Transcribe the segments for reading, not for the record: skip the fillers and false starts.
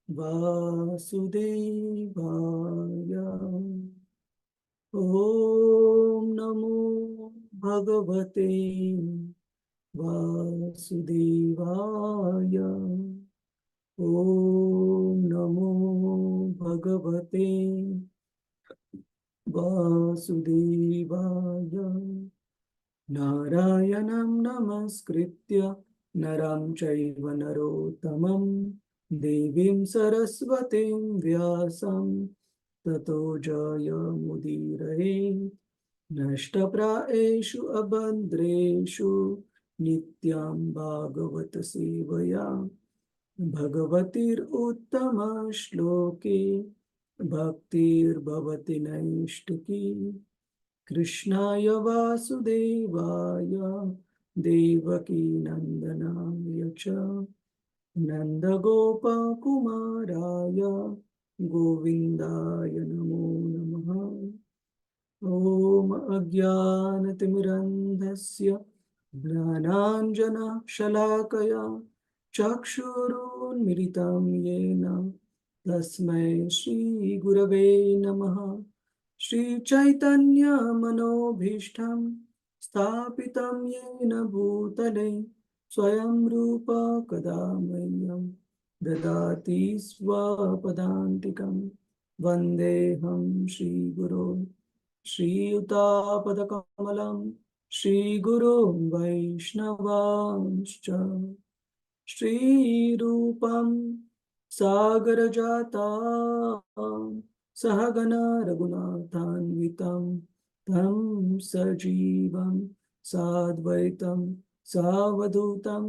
वासुदेवाय। ओम नमो भगवते वासुदेवाय। ओम नमो भगवते वासुदेवाय। नारायणं नमस्कृत्य नरं चैव नरोत्तमं देवीं सरस्वतीं व्यासं ततो जयमुदीरये। नष्टप्रायेषु अभद्रेषु नित्यं भागवत सेवया भगवतीरुत्तमश्लोके भक्तिर्भवति नैष्टिकी। कृष्णाय वासुदेवाय देवकी नन्दनाय च नन्दगोपकुमाराय गोविन्दाय नमो नमः। ॐ अज्ञानतिमिरन्धस्य ज्ञानाञ्जनशलाकया चक्षुरुन्मिलितं येन तस्मै श्रीगुरवे नमः। श्रीचैतन्यमनोभीष्टं स्थापितं येन भूतले स्वयं रूप कदा मह्यं ददाति स्वपदान्तिकं। वन्देऽहं श्रीगुरो श्रीयुतापदकमलं श्रीगुरुं वैष्णवांश्च। श्रीरूपं सागरजातं सहगना रघुनाथान्वितं तं सजीवं साद्वैतं सावधूतं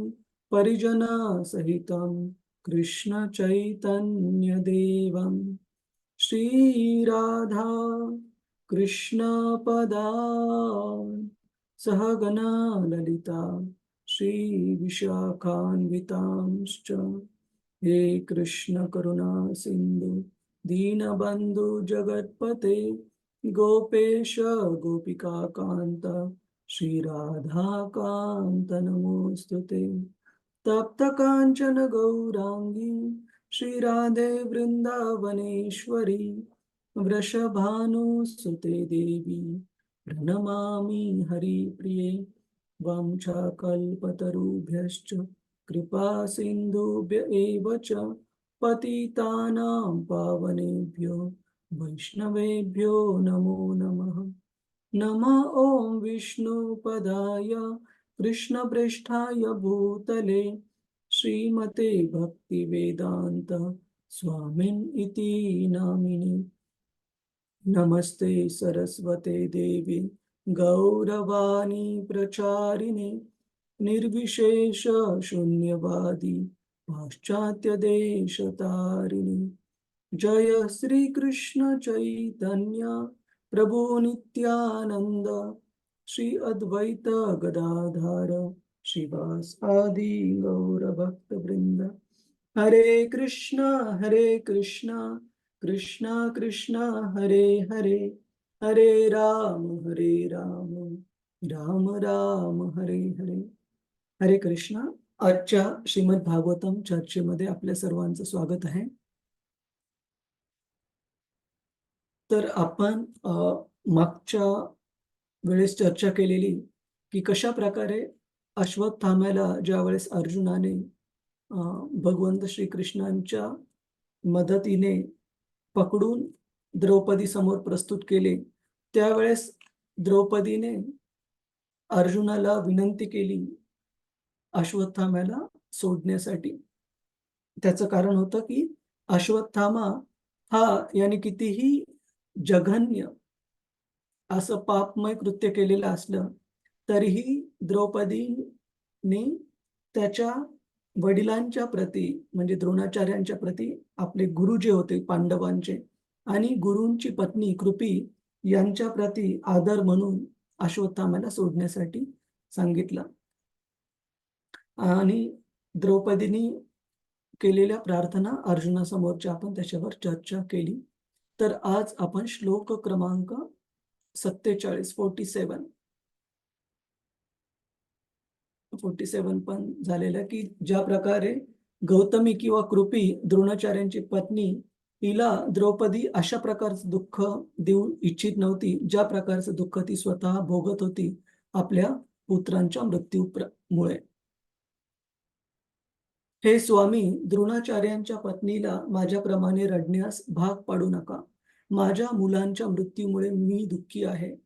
परिजनसहितं कृष्णचैतन्यदेवं श्रीराधा कृष्णपदान् सहगना ललिता श्रीविशाखान्वितांश्च। हे कृष्ण करुणा सिन्धु दीनबन्धु जगत्पते गोपेश गोपिकान्त श्रीराधाकान्त नमोऽस्तुते। तप्तकाञ्चन गौराङ्गी श्रीराधे वृन्दावनेश्वरी वृषभानुसुते देवी प्रणमामि हरिप्रिये। वंशकल्पतरुभ्यश्च कृपा सिन्धुभ्य एव च पतितानां पावनेभ्यो वैष्णवेभ्यो नमो नमः। नमः ॐ विष्णुपदाय कृष्णप्रेष्ठाय भूतले श्रीमते भक्तिवेदान्त स्वामिन् इति नामिने। नमस्ते सरस्वते देवी गौरवाणी प्रचारिणे निर्विशेष शून्यवादी पाश्चात्य देशतारिणे। जय श्री कृष्ण चैतन्य प्रभु नित्यानंद श्री अद्वैत गदाधर श्रीवासादि गौर भक्त वृंद। हरे कृष्णा कृष्णा कृष्णा हरे हरे, हरे राम राम राम हरे हरे। हरे कृष्णा। आजच्या श्रीमद भागवतम चर्चेमध्ये आपल्या सर्वांचं स्वागत आहे। तर आपण मागच्या वेळेस चर्चा केलेली की कशा प्रकारे अश्वत्थाम्याला ज्या वेळेस अर्जुनाने भगवंत श्रीकृष्णांच्या मदतीने पकडून द्रौपदी समोर प्रस्तुत केले, त्यावेळेस द्रौपदीने अर्जुनाला विनंती केली अश्वत्थाम्याला सोडण्यासाठी। त्याचं कारण होतं की अश्वत्थामा हा याने कितीही जघन्य असं पापमय कृत्य केलेलं असलं तरीही द्रौपदीने त्याच्या वडिलांच्या प्रती म्हणजे द्रोणाचार्यांच्या प्रती आपले गुरु जे होते पांडवांचे आणि गुरूंची पत्नी कृपी यांच्या प्रती आदर म्हणून अश्वत्थाम्याला सोडण्यासाठी सांगितलं। आणि द्रौपदीने केलेल्या प्रार्थना अर्जुनासमोरच्या आपण त्याच्यावर चर्चा केली। तर आज आपण श्लोक क्रमांक 47 पण झालेला की ज्या प्रकारे गौतमी किंवा कृपी द्रोणाचार्यांची पत्नी हिला द्रौपदी अशा प्रकारचं दुःख देऊ इच्छित नव्हती, ज्या प्रकारचं दुःख ती स्वतः भोगत होती आपल्या पुत्रांच्या मुळे. हे स्वामी, द्रोणाचार्यांच्या पत्नीला माझ्याप्रमाणे रडण्यास भाग पाडू नका. माझ्या मुलांच्या मृत्यूमुळे मी दुःखी आहे.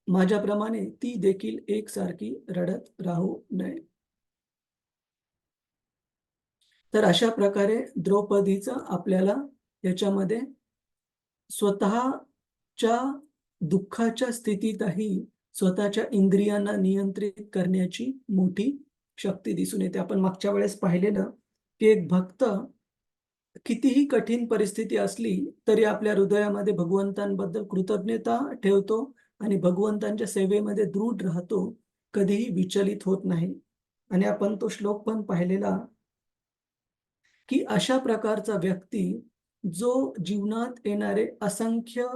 माझ्याप्रमाणे ती देखील एकसारखी रडत राहू नये. तर अशा प्रकारे द्रौपदीचं आपल्याला याच्यामध्ये स्वतःच्या दुःखाच्या स्थितीतही स्वतःच्या इंद्रियांना नियंत्रित करण्याची मोठी शक्ती दिसून येते. आपण मागच्या वेळेस पाहिलेलं, की एक भक्त कितीही कठीण परिस्थिती असली, तरी आपल्या हृदयामध्ये भगवंतांबद्दल कृतज्ञता ठेवतो आणि भगवंतांच्या सेवेमध्ये दृढ राहतो, कधीही विचलित होत नाही. आणि आपण तो श्लोक पण पाहिलेला, की अशा प्रकारचा व्यक्ती जो जीवनात येणारे असंख्य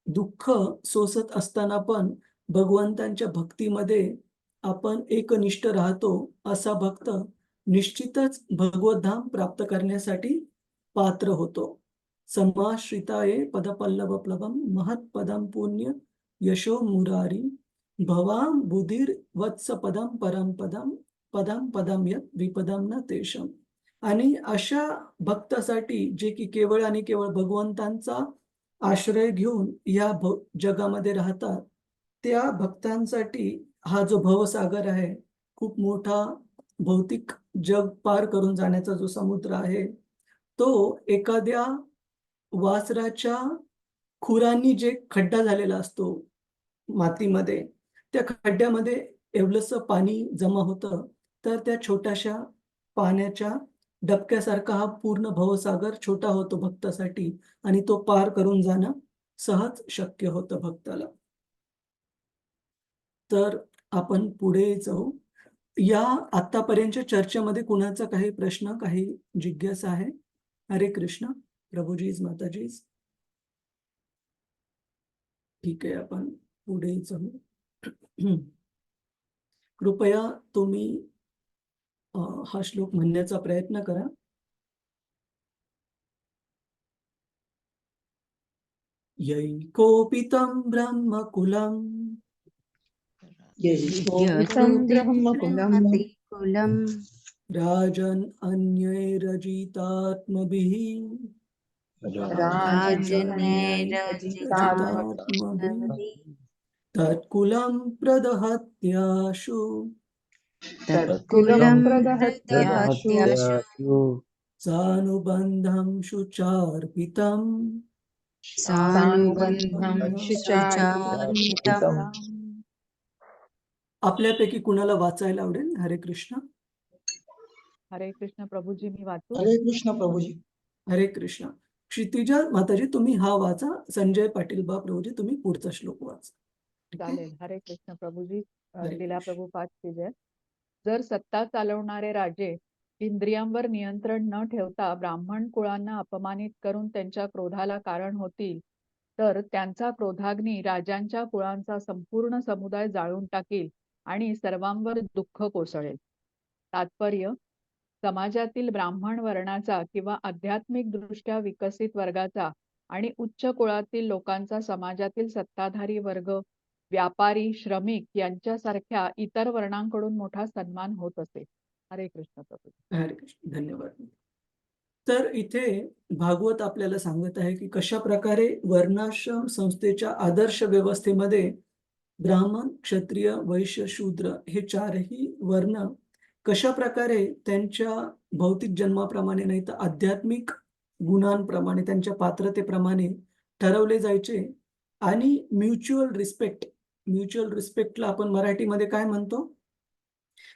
दुःख सोसत असताना पण भगवंतांच्या भक्तीमध्ये आपण एकनिष्ठ राहतो, असा भक्त निश्चितच भगवद्धाम प्राप्त करण्यासाठी पात्र होतो. समाश्रिताये पदपल्लवप्लवं महत्पदं पुण्य यशो मुरारी भवां बुधिर वत्स पदं परम पदं पदं पदं यत् विपदं न तेषम. आणि अशा भक्तासाठी जे की केवळ आणि केवळ भगवंतांचा आश्रय घेऊन या जगामध्ये राहतात, त्या भक्तांसाठी हा जो भवसागर आहे, खूप मोठा भौतिक जग पार करून जाण्याचा जो समुद्र आहे, तो एखाद्या वासराच्या खुरांनी जे खड्डा झालेला असतो मातीमध्ये, त्या खड्ड्यामध्ये एवढंसं पाणी जमा होतं, तर त्या छोट्याशा पाण्याच्या डबक्यासारखा हा पूर्ण भवसागर छोटा होतो भक्तासाठी आणि तो पार करून जाणं सहज शक्य होतं भक्ताला. तर आपण पुढे जाऊ. या आत्तापर्यंतच्या चर्चेमध्ये कुणाचा काही प्रश्न, काही जिज्ञासा आहे? हरे कृष्ण. प्रभुजीज, माताजीज. ठीक आहे, आपण पुढे जाऊ. कृपया तुम्ही हा श्लोक म्हणण्याचा प्रयत्न करा. यैकोपितं ब्रह्मकुलं यैकोपितं ब्रह्मकुलं राजन् अन्यैरजितात्मभिः राजन्यैरजितात्मभिः तत्कुलं प्रदहत्याशु तत्कुलं प्रदहत्याशु सानुबन्धं शुचार्पितम् सानुबन्धं शुचार्पितम्. आपल्यापैकी कुणाला वाचायला आवडेल? हरे कृष्ण. हरे कृष्ण प्रभूजी, मी वाचू? हरे कृष्ण प्रभूजी. हरे कृष्ण. क्षितिजा माताजी, तुम्ही हा वाचा. संजय पाटील बा प्रभूजी, तुम्ही पुढचा श्लोक वाचा. चालेल. हरे कृष्ण प्रभूजी. हरे लीला कृष्ण. प्रभुपाद की जय. जर सत्ता चालवणारे राजे इंद्रियांवर नियंत्रण न ठेवता ब्राह्मण कुळांना अपमानित करून त्यांच्या क्रोधाला कारण होतील, तर त्यांचा क्रोधाग्नी राजांच्या कुळांचा संपूर्ण समुदाय जाळून टाकील आणि सर्वांवर दुःख कोसळेल. तात्पर्य: समाजातील ब्राह्मण वर्णाचा किंवा आध्यात्मिक दृष्ट्या विकसित वर्गाचा आणि उच्च कुळातील लोकांचा समाजातील सत्ताधारी वर्ग, व्यापारी, श्रमिक यांच्यासारख्या इतर वर्णांकडून मोठा सन्मान होत असे. हरे कृष्ण प्रभू. हरे कृष्ण. धन्यवाद. तर इथे भागवत आपल्याला सांगत आहे की कशा प्रकारे वर्णाश्रम संस्थेच्या आदर्श व्यवस्थेमध्ये ब्राह्मण, क्षत्रिय, वैश्य, शूद्र हे चारही वर्ण कशा प्रकारे त्यांच्या भौतिक जन्माप्रमाणे नाही तर आध्यात्मिक गुणांप्रमाणे, त्यांच्या पात्रतेप्रमाणे ठरवले जायचे. आणि म्युच्युअल रिस्पेक्टला आपण मराठीमध्ये काय म्हणतो?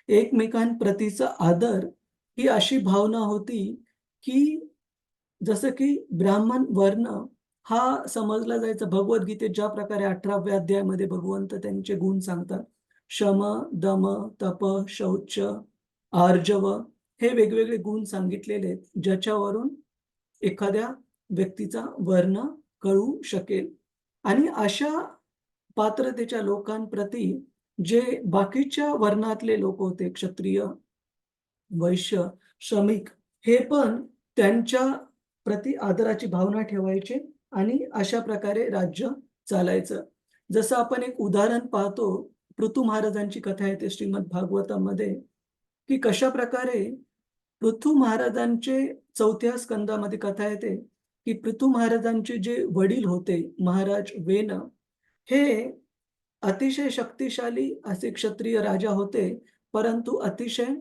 एकमेकांप्रतीचा आदर, ही अशी भावना होती की जसं की ब्राह्मण वर्ण हा समजला जायचा. भगवद्गीतेत ज्या प्रकारे 18व्या अध्यायामध्ये भगवंत त्यांचे गुण सांगतात. शम, दम, तप, शौच, आर्जव हे वेगवेगळे गुण सांगितलेले आहेत, ज्याच्यावरून एखाद्या व्यक्तीचा वर्ण कळू शकेल. आणि अशा पात्रतेच्या लोकांप्रती जे बाकीच्या वर्णातले लोक होते, क्षत्रिय, वैश्य, श्रमिक हे पण त्यांच्या प्रति आदराची भावना ठेवायचे आणि अशा प्रकारे राज्य चालायचं. जसं आपण एक उदाहरण पाहतो, पृथू महाराजांची कथा येते श्रीमद भागवतामध्ये, की कशा प्रकारे पृथू महाराजांचे 4थ्या स्कंदामध्ये कथा येते, की पृथू महाराजांचे जे वडील होते महाराज वेन, हे अतिशय शक्तिशाली असे क्षत्रिय राजा होते, परंतु अतिशय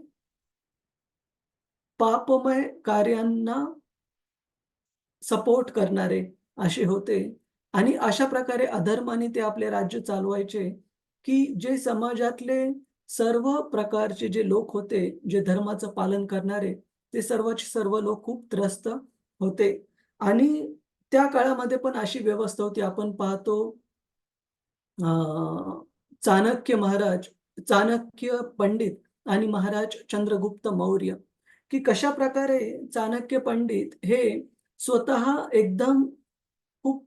पापमय कार्यांना सपोर्ट करणारे असे होते आणि अशा प्रकारे अधर्माने ते आपले राज्य चालवायचे, की जे समाजातले सर्व प्रकारचे जे लोक होते, जे धर्माचं पालन करणारे, ते सर्वचे सर्व लोक खूप त्रस्त होते. आणि त्या काळामध्ये पण अशी व्यवस्था होती. आपण पाहतो अ, चाणक्य महाराज, चाणक्य पंडित आणि महाराज चंद्रगुप्त मौर्य, की कशाप्रकारे चाणक्य पंडित हे स्वतः एकदम खूप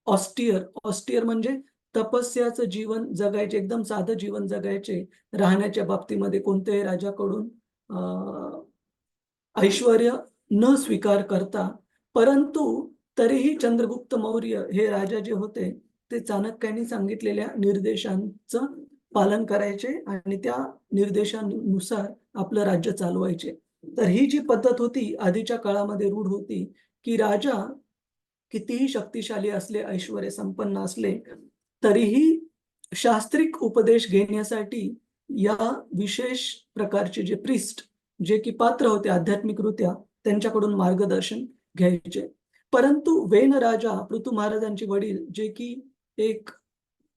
ऑस्टिअर म्हणजे तपस्याचं जीवन जगायचे, एकदम साधं जीवन जगायचे. राहण्याच्या बाबतीमध्ये कोणत्याही राजाकडून ऐश्वर्य न स्वीकार करता, परंतु तरीही चंद्रगुप्त मौर्य हे राजा जे होते, ते चाणक्यांनी सांगितलेल्या निर्देशांचं पालन करायचे आणि त्या निर्देशानुसार आपलं राज्य चालवायचे. तर ही जी पद्धत होती आधीच्या काळामध्ये रूढ होती, की राजा कितीही शक्तिशाली असले, ऐश्वर्य संपन्न असले, तरीही शास्त्रिक उपदेश घेण्यासाठी या विशेष प्रकारचे जे प्रीस्ट, जे की पात्र होते आध्यात्मिकरित्या, त्यांच्याकडून मार्गदर्शन घ्यायचे. परंतु वेन राजा, पृथू महाराजांचे वडील, जे की एक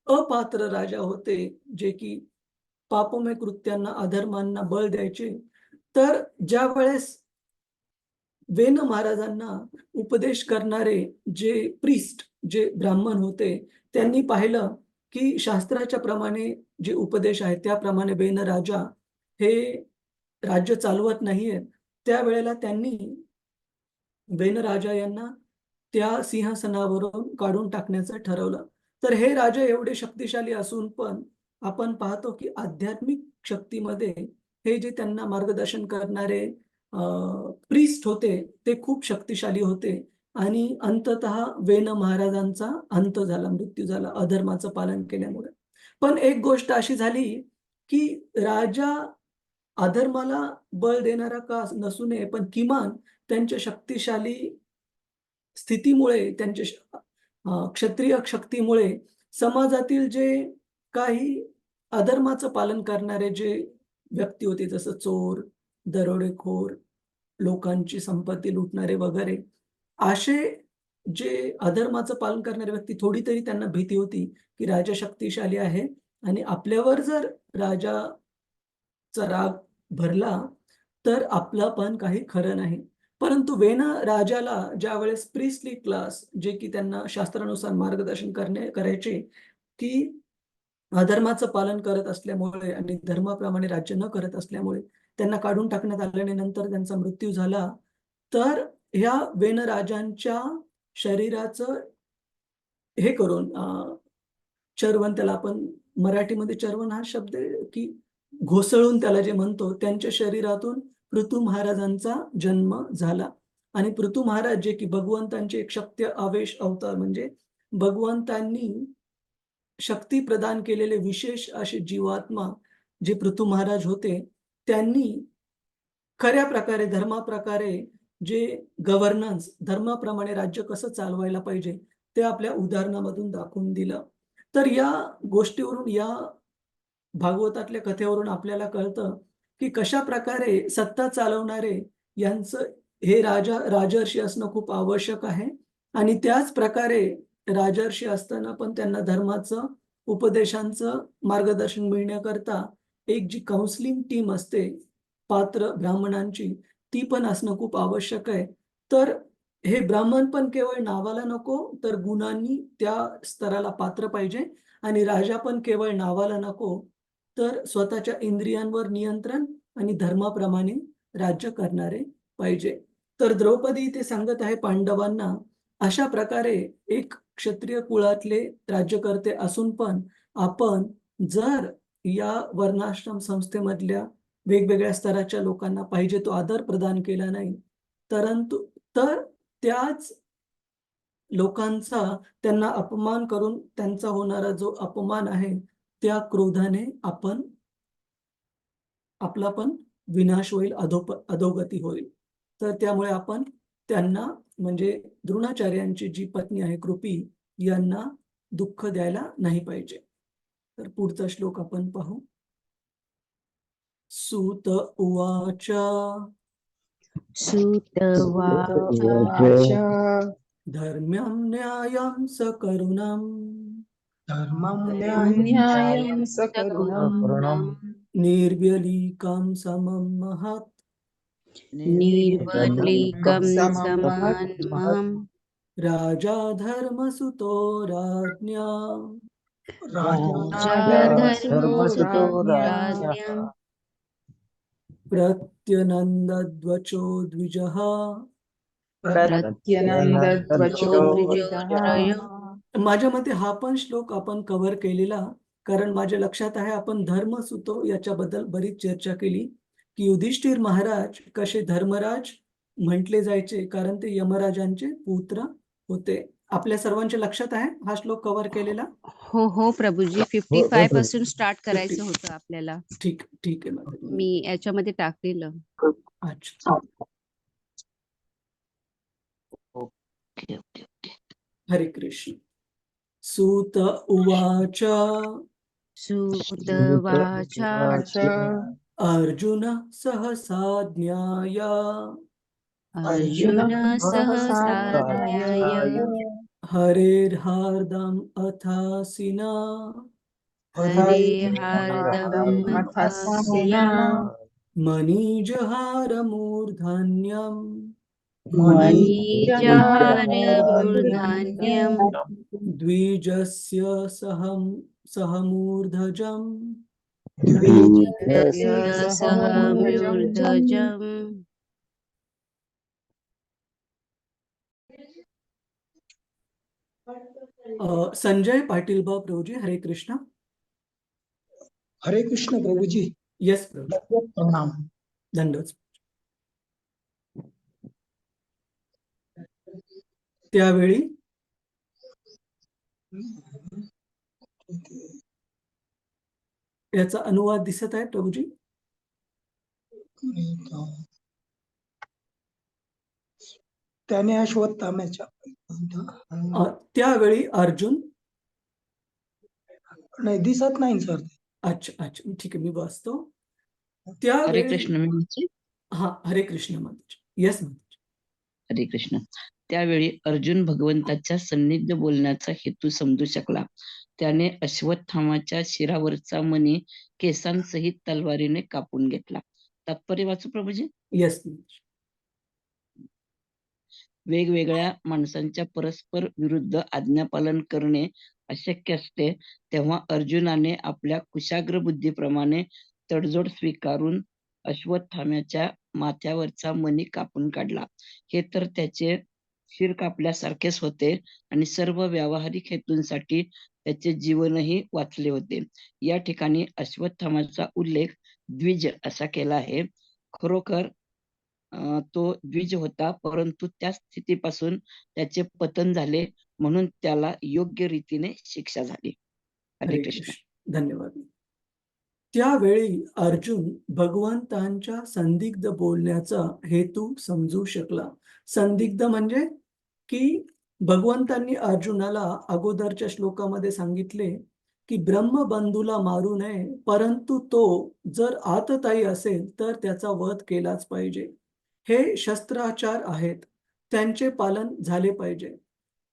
अपात्र राजा होते, जे की पापमय कृत्यांना, अधर्मांना बळ द्यायचे. तर ज्यावेळेस वेन महाराजांना उपदेश करणारे जे प्रीस्ट, जे ब्राह्मण होते, त्यांनी पाहिलं की शास्त्राच्या प्रमाणे जे उपदेश आहेत त्याप्रमाणे वेन राजा हे राज्य चालवत नाहीये. त्यावेळेला त्यांनी वेन राजा यांना त्या सिंहासनावरून काढून टाकण्याचं ठरवलं. तर हे राजे एवढे शक्तिशाली असून पण आपण पाहतो की आध्यात्मिक शक्तीमध्ये हे जे त्यांना मार्गदर्शन करणारे प्रीस्ट होते, ते खूप शक्तिशाली होते आणि अंततः वेन महाराजांचा अंत झाला, मृत्यू झाला अधर्माचं पालन केल्यामुळे. पण एक गोष्ट अशी झाली, की राजा अधर्माला बळ देणारा का नसू नये, पण किमान त्यांच्या शक्तिशाली स्थितीमुळे, त्यांच्या क्षत्रिय शक्तीमुळे समाजातील जे काही अधर्माचं पालन करणारे जे व्यक्ती होते, जसं चोर, दरोडेखोर, लोकांची संपत्ती लुटणारे वगैरे, असे जे अधर्माचं पालन करणारे व्यक्ती, थोडी तरी त्यांना भीती होती, की राजा शक्तिशाली आहे आणि आपल्यावर जर राजाचा राग भरला, तर आपलं पण काही खरं नाही. परंतु वेन राजाला ज्यावेळेस प्रिस्टली क्लास, जे की त्यांना शास्त्रानुसार मार्गदर्शन करायचे, की अधर्माचं पालन करत असल्यामुळे आणि धर्माप्रमाणे राज्य न करत असल्यामुळे त्यांना काढून टाकण्यात आलं आणि नंतर त्यांचा मृत्यू झाला. तर ह्या वेन राजांच्या शरीराचं हे करून चर्वण, त्याला आपण मराठीमध्ये चर्वण हा शब्द आहे, की घोसळून त्याला जे म्हणतो, त्यांच्या शरीरातून पृथू महाराजांचा जन्म झाला. आणि पृथू महाराज जे की भगवंतांचे एक शक्ती आवेश अवतार, म्हणजे भगवंतांनी शक्ती प्रदान केलेले विशेष असे जीवात्मा जे पृथू महाराज होते, त्यांनी खऱ्या प्रकारे, धर्माप्रकारे जे गव्हर्नन्स, धर्माप्रमाणे राज्य कसं चालवायला पाहिजे, ते आपल्या उदाहरणामधून दाखवून दिलं. तर या गोष्टीवरून, या भागवतातल्या कथेवरून आपल्याला कळतं, की कशाप्रकारे सत्ता चालवणारे यांचं हे राजर्षी असणं खूप आवश्यक आहे आणि त्याच प्रकारे राजर्षी असताना पण त्यांना धर्माचं, उपदेशांचं मार्गदर्शन मिळण्याकरता एक जी काउन्सिलिंग टीम असते, पात्र ब्राह्मणांची, ती पण असणं खूप आवश्यक आहे. तर हे ब्राह्मण पण केवळ नावाला नको, तर गुणांनी त्या स्तराला पात्र पाहिजे आणि राजा पण केवळ नावाला नको, तर स्वतःच्या इंद्रियांवर नियंत्रण आणि धर्माप्रमाणे राज्य करणारे पाहिजे. तर द्रौपदी इथे सांगत आहे पांडवांना, अशा प्रकारे एक क्षत्रिय कुळातले राज्यकर्ते असून पण आपण जर या वर्णाश्रम संस्थेमधल्या वेगवेगळ्या स्तराच्या लोकांना पाहिजे तो आदर प्रदान केला नाही, तर त्याच लोकांचा त्यांना अपमान करून त्यांचा होणारा जो अपमान आहे, त्या क्रोधाने आपला पण विनाश होईल, अधोगती होईल. तर त्यामुळे आपण त्यांना म्हणजे द्रोणाचार्यांची जी पत्नी आहे कृपी यांना दुःख द्यायला नाही पाहिजे. तर पुढचा श्लोक आपण पाहू. सूत उवाच सुतवाच धर्म्यं न्यायं सकरुणं धर्मं न्यायं सकरुणं निर्व्यलीकं समं महत् निर्वलीकं समं समन्महम् राजा धर्मसुतो राज्ञा राजा धर्मसुतो राज्ञम् प्रत्यनन्दद्वचो द्विजः प्रत्यनन्दध्वजो द्विजः माझ्या मते हा पण श्लोक आपण कव्हर केलेला, कारण माझ्या लक्षात आहे आपण धर्मसुतो याच्याबद्दल बरीच चर्चा केली, की युधिष्ठिर महाराज कसे धर्मराज म्हटले जायचे, कारण ते यमराजांचे पुत्र होते. आपल्या सर्वांच्या लक्षात आहे हा श्लोक कव्हर केलेला? हो हो प्रभूजी 55 पासून स्टार्ट करायचं होतं आपल्याला. ठीक ठीक आहे मॅडम. मी याच्यामध्ये टाकलेलं. अच्छा. हरे कृष्ण. सूत उवाच सुतवाच अर्जुन सहसा ज्ञाय अर्जुन सहसा न्याय हरेर्हार्दम् अथासिना हरे हार्दम् अथासिना मणिजहारमूर्धन्यम् मणिजहारमूर्धन्यम् द्विजस्य सहमूर्धजम् द्विजस्य सहमूर्धजम् संजय पाटील प्रभुजी. हरे कृष्ण. हरे कृष्ण प्रभुजी. यस प्रभू. प्रणाम. धन्यवाद. त्यावेळी याचा अनुवाद दिसत आहे प्रभुजी. त्याने अश्वत्थाम्याच्या त्यावेळी अर्जुन नाही दिसत नाही सर. अच्छा अच्छा ठीक आहे, मी वाचतो. हरे त्यावेळी कृष्ण मी म्हणते. हा हरे कृष्ण माताजी. यस माताजी. हरे कृष्ण. त्यावेळी अर्जुन भगवंताच्या सन्निध बोलण्याचा हेतू समजू शकला. त्याने अश्वत्थामाच्या शिरावरचा मणी केसांसहित तलवारीने कापून घेतला. तात्पर्य वाचू प्रभूजी. यस. वेगवेगळ्या माणसांच्या परस्पर विरुद्ध आज्ञापालन करणे अशक्य असते, तेव्हा अर्जुनाने आपल्या कुशाग्र बुद्धीप्रमाणे तडजोड स्वीकारून अश्वत्थाम्याच्या माथ्यावरचा मणी कापून काढला. हे तर त्याचे शिर कापल्यासारखेच होते आणि सर्व व्यावहारिक हेतूंसाठी त्याचे जीवनही वाचले होते. या ठिकाणी अश्वत्थामाचा उल्लेख द्विज असा केला आहे. खरोखर तो द्विज होता, परंतु त्या स्थितीपासून त्याचे पतन झाले, म्हणून त्याला योग्य रीतीने शिक्षा झाली. हरे हरे कृष्ण. कृष्ण. धन्यवाद. त्यावेळी अर्जुन भगवंतांच्या संदिग्ध बोलण्याचा हेतू समजू शकला. संदिग्ध म्हणजे की भगवंतांनी अर्जुनाला अगोदरच्या श्लोकामध्ये सांगितले की ब्रह्मबंधूला मारू नये, परंतु तो जर आततायी असेल तर त्याचा वध केलाच पाहिजे. हे शस्त्राचार आहेत, त्यांचे पालन झाले पाहिजे.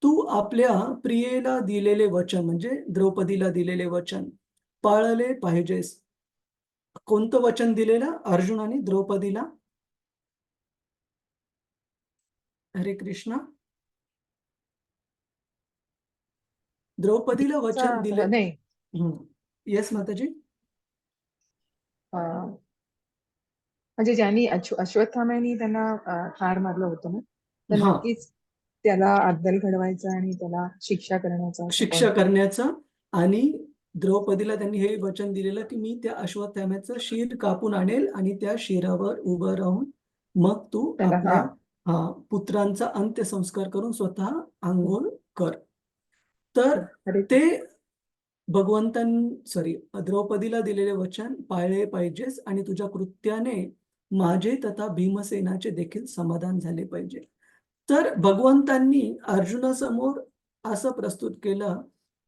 तू आपल्या प्रियेला दिलेले वचन म्हणजे द्रौपदीला दिलेले वचन पाळले पाहिजेस. कोणतं वचन दिलेलं अर्जुनाने द्रौपदीला? हरे कृष्ण. द्रौपदीला वचन दिले. नाही येस माताजी. म्हणजे ज्यांनी अश्वत्थाम्यानी त्यांना ठार मारलं होतं ना, तर हा, नक्कीच त्याला अद्दल घडवायचा आणि त्याला शिक्षा करण्याचा शिक्षा करण्याचा आणि द्रौपदीला त्यांनी हे वचन दिलेलं की मी त्या अश्वत्थाम्याचं शिर कापून आणेल आणि त्या शिरावर उभं राहून मग तू त्याला आपल्या पुत्रांचा अंत्यसंस्कार करून स्वतः आंघोळ कर. तर अरे ते द्रौपदीला दिलेले वचन पाळले पाहिजेस आणि तुझ्या कृत्याने माझे तथा भीमसेनाचे देखील समाधान झाले पाहिजे. तर भगवंतांनी अर्जुनासमोर असं प्रस्तुत केलं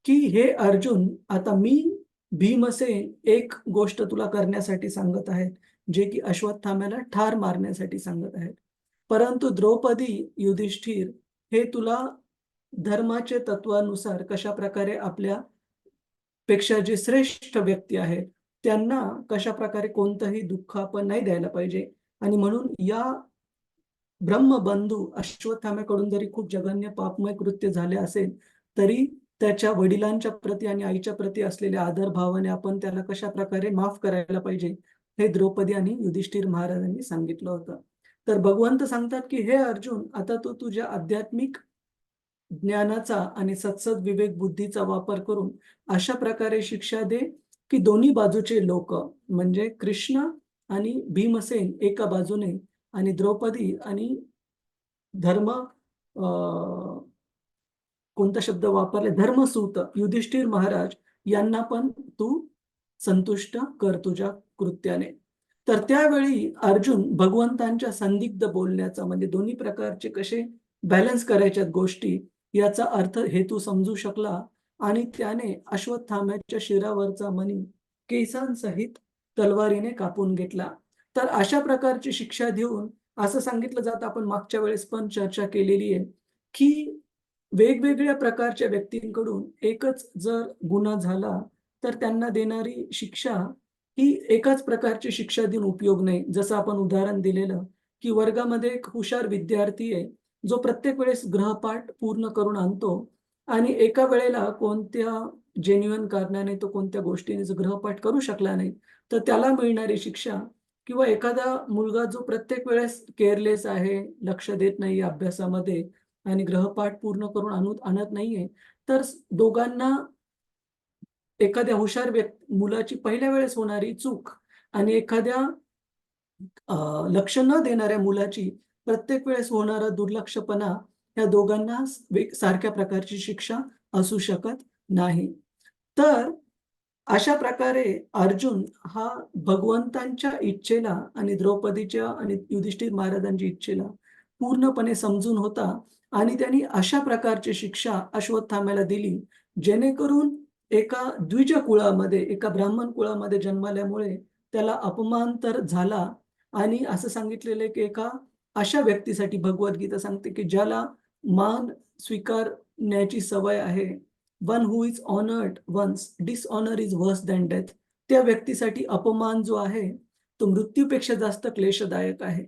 की हे अर्जुन, आता मी भीमसेन एक गोष्ट तुला करण्यासाठी सांगत आहेत, जे की अश्वत्थाम्याला ठार मारण्यासाठी सांगत आहेत. परंतु द्रौपदी, युधिष्ठिर हे तुला धर्माचे तत्वानुसार कशा प्रकारे आपल्या पेक्षा जे श्रेष्ठ व्यक्ती आहेत त्यांना कशा प्रकारे कोणतंही दुःख आपण नाही द्यायला पाहिजे. आणि म्हणून या ब्रह्मबंधू अश्वत्थाम्याकडून जरी खूप जघन्य पापमय कृत्य झाले असेल तरी त्याच्या वडिलांच्या प्रती आणि आईच्या प्रती असलेल्या आदर भावाने आपण त्याला कशा प्रकारे माफ करायला पाहिजे हे द्रौपदी आणि युधिष्ठिर महाराजांनी सांगितलं होतं. तर भगवंत सांगतात की हे अर्जुन, आता तू तुझ्या आध्यात्मिक ज्ञानाचा आणि सत्सद विवेक बुद्धीचा वापर करून अशा प्रकारे शिक्षा दे की दोन्ही बाजूचे लोक म्हणजे कृष्ण आणि भीमसेन एका बाजूने आणि द्रौपदी आणि धर्म कोणता शब्द वापरले, धर्मसूत युधिष्ठिर महाराज यांना पण तू संतुष्ट कर तुझ्या कृत्याने. तर त्यावेळी अर्जुन भगवंतांच्या संदिग्ध बोलण्याचा म्हणजे दोन्ही प्रकारचे कसे बॅलन्स करायच्यात गोष्टी याचा अर्थ हेतू समजू शकला आणि त्याने अश्वत्थाम्याच्या शिरावरचा मणी केसांसहित तलवारीने कापून घेतला. तर अशा प्रकारची शिक्षा देऊन असं सांगितलं जातं, आपण मागच्या वेळेस पण चर्चा केलेली आहे की वेगवेगळ्या प्रकारच्या व्यक्तींकडून एकच जर गुन्हा झाला तर त्यांना देणारी शिक्षा ही एकाच प्रकारची शिक्षा देऊन उपयोग नाही. जसं आपण उदाहरण दिलेलं की वर्गामध्ये एक हुशार विद्यार्थी आहे जो प्रत्येक वेळेस गृहपाठ पूर्ण करून आणतो आणि एका वेळेला कोणत्या जेन्युइन कारणाने तो कोणत्या गोष्टीने जो गृहपाठ करू शकला नाही तर त्याला मिळणारी शिक्षा, किंवा एखादा मुलगा जो प्रत्येक वेळेस केअरलेस आहे, लक्ष देत नाही अभ्यासामध्ये आणि गृहपाठ पूर्ण करून आणत नाहीये, तर दोघांना एखाद्या हुशार मुलाची पहिल्या वेळेस होणारी चूक आणि एखाद्या लक्ष न देणाऱ्या मुलाची प्रत्येक वेळेस होणारा दुर्लक्षपणा या दोघांना सारख्या प्रकारची शिक्षा असू शकत नाही. तर अशा प्रकारे अर्जुन हा भगवंतांच्या इच्छेला आणि द्रौपदीच्या आणि युधिष्ठिर महाराजांच्या इच्छेला पूर्णपणे समजून होता आणि त्यांनी अशा प्रकारची शिक्षा अश्वत्थाम्याला दिली जेणेकरून एका द्विज कुळामध्ये, एका ब्राह्मण कुळामध्ये जन्मल्यामुळे त्याला अपमान तर झाला आणि असं सांगितलेलं आहे की एका अशा व्यक्तीसाठी भगवद्गीता सांगते की ज्याला मान स्वीकारण्याची सवय आहे, one who is honoured once dishonour is worse than death, त्या व्यक्तीसाठी अपमान जो आहे तो मृत्यूपेक्षा जास्त क्लेशदायक आहे.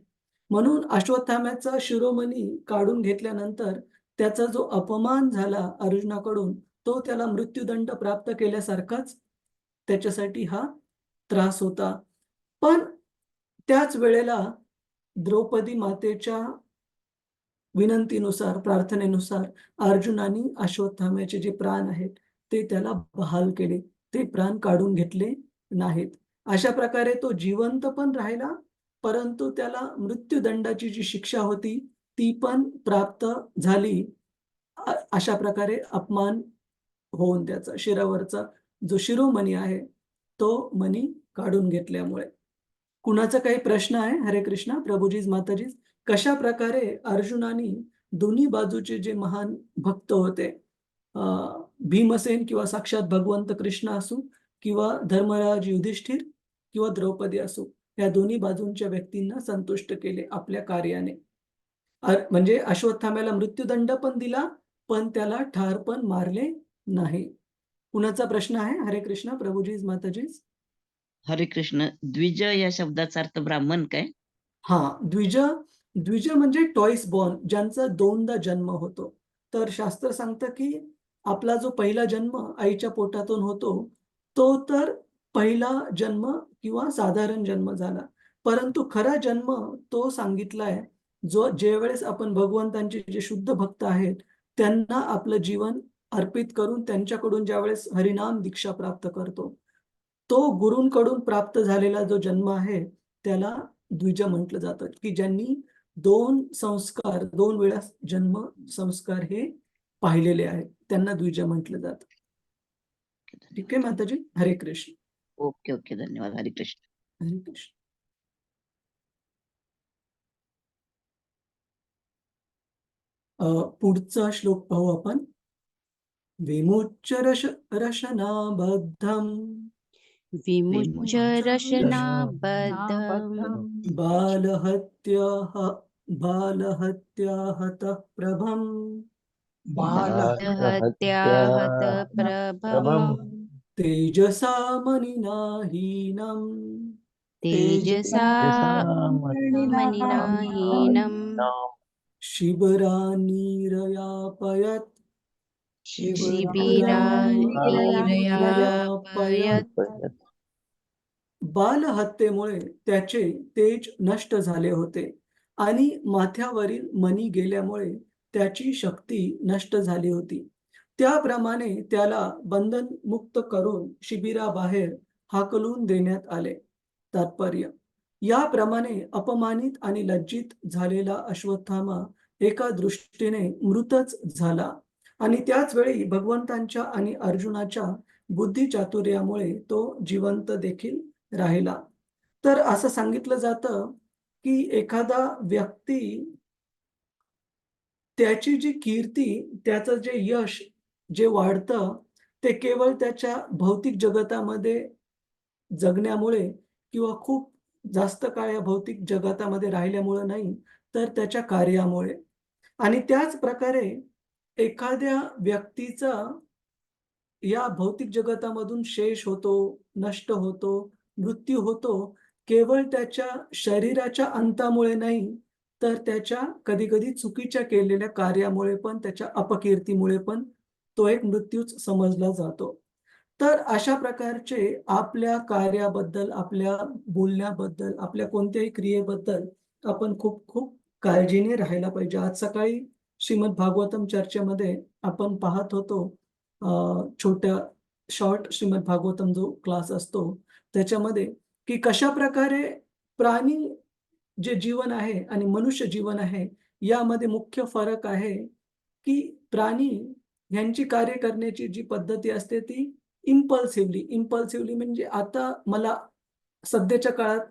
म्हणून अश्वत्थाम्याचा शिरोमणी काढून घेतल्यानंतर त्याचा जो अपमान झाला अर्जुनाकडून तो त्याला मृत्यूदंड प्राप्त केल्यासारखाच त्याच्यासाठी हा त्रास होता. पण त्याच वेळेला द्रौपदी मातेच्या विनंतीनुसार, प्रार्थनेनुसार अर्जुनाने अश्वत्थाम्याचे जे प्राण आहेत ते त्याला बहाल केले, ते प्राण काढून घेतले नाहीत. अशा प्रकारे तो जिवंत पण राहिला, परंतु त्याला मृत्यूदंडाची जी शिक्षा होती ती पण प्राप्त झाली. अशा प्रकारे अपमान होऊन त्याचा शिरावरचा जो शिरोमणी आहे तो मणी काढून घेतल्यामुळे. कुणाचा काही प्रश्न आहे? हरे कृष्णा, प्रभुजीज माताजीज. कशा प्रकारे अर्जुनाने दोन्ही बाजूचे जे महान भक्त होते, भीमसेन किंवा साक्षात भगवंत कृष्ण असू किंवा धर्मराज युधिष्ठिर किंवा द्रौपदी असू, या दोन्ही बाजूंच्या व्यक्तींना संतुष्ट केले आपल्या कार्याने. म्हणजे अश्वत्थाम्याला मृत्यूदंड पण दिला पण त्याला ठार पण मारले नाही. कुणाचा प्रश्न आहे? हरे कृष्णा, प्रभुजीज माताजीज. हरे कृष्ण. द्विज या शब्दाचा अर्थ ब्राह्मण काय? द्विज द्विज म्हणजे टॉईस बॉर्न, ज्यांचा दोनदा जन्म होतो. तर शास्त्र सांगतं की आपला जो पहिला जन्म आईच्या पोटातून होतो तो तर पहिला जन्म किंवा साधारण जन्म झाला, परंतु खरा जन्म तो सांगितलाय जो ज्यावेळेस आपण भगवंतांचे जे शुद्ध भक्त आहेत त्यांना आपलं जीवन अर्पित करून त्यांच्याकडून ज्यावेळेस हरिनाम दीक्षा प्राप्त करतो, तो गुरूंकडून प्राप्त झालेला जो जन्म आहे त्याला द्विज म्हटलं जातं, की ज्यांनी 2 संस्कार 2 वेळा जन्म संस्कार हे पाहिलेले आहेत, त्यांना द्विज म्हटलं जातं. ठीक आहे माताजी. हरे कृष्ण. ओके ओके, धन्यवाद. हरे कृष्ण. हरे कृष्ण. पुढचा श्लोक पाहू आपण. विमुच्य रशनाबद्धम् विमुच्य रशनाबद्धम् बालहत्याहतः प्रभम् हत्याहत प्रभम् तेजसा मनिना हीनम् तेजसा मनिना हीनम् शिबिरान्निरयापयत् शिबिरानिरयापयत् बालहत्येमुळे त्याचे तेज नष्ट झाले होते आणि माथ्यावरील मणी गेल्यामुळे त्याची शक्ती नष्ट झाली होती. त्याप्रमाणे त्याला बंधनमुक्त करून शिबिराबाहेर हाकलून देण्यात आले. तात्पर्य: याप्रमाणे अपमानित आणि लज्जित झालेला अश्वत्थामा एका दृष्टीने मृतच झाला आणि त्याच वेळी भगवंतांच्या आणि अर्जुनाच्या बुद्धिचातुर्यामुळे तो जिवंत देखील राहिला. तर असं सांगितलं जातं की एखादा व्यक्ती त्याची जी कीर्ती, त्याचं जे यश जे वाढतं, ते केवळ त्याच्या भौतिक जगतामध्ये जगण्यामुळे किंवा खूप जास्त काळ या भौतिक जगतामध्ये राहिल्यामुळे नाही, तर त्याच्या कार्यामुळे. आणि त्याच प्रकारे एखाद्या व्यक्तीचा या भौतिक जगतामधून शेष होतो, नष्ट होतो, मृत्यू होतो, केवळ त्याच्या शरीराच्या अंतामुळे नाही, तर त्याच्या कधी-कधी चुकीच्या केलेल्या कार्यामुळे पण, त्याच्या अपकीर्तीमुळे पण तो एक मृत्यूच समजला जातो. तर अशा प्रकारचे आपल्या कार्याबद्दल, आपल्या बोलण्याबद्दल, आपल्या कोणत्याही क्रियेबद्दल आपण खूप-खूप काळजीने राहायला पाहिजे. आज सकाळी श्रीमद भागवतम चर्चेमध्ये आपण पाहत होतो, छोट्या शॉर्ट श्रीमद भागवतम जो क्लास असतो, त्याच्यामध्ये की कशाप्रकारे प्राणी जे जीवन आहे आणि मनुष्य जीवन आहे, यामध्ये मुख्य फरक आहे, की प्राणी ह्यांची कार्य करण्याची जी पद्धती असते ती इम्पल्सिव्हली म्हणजे आता मला सध्याच्या काळात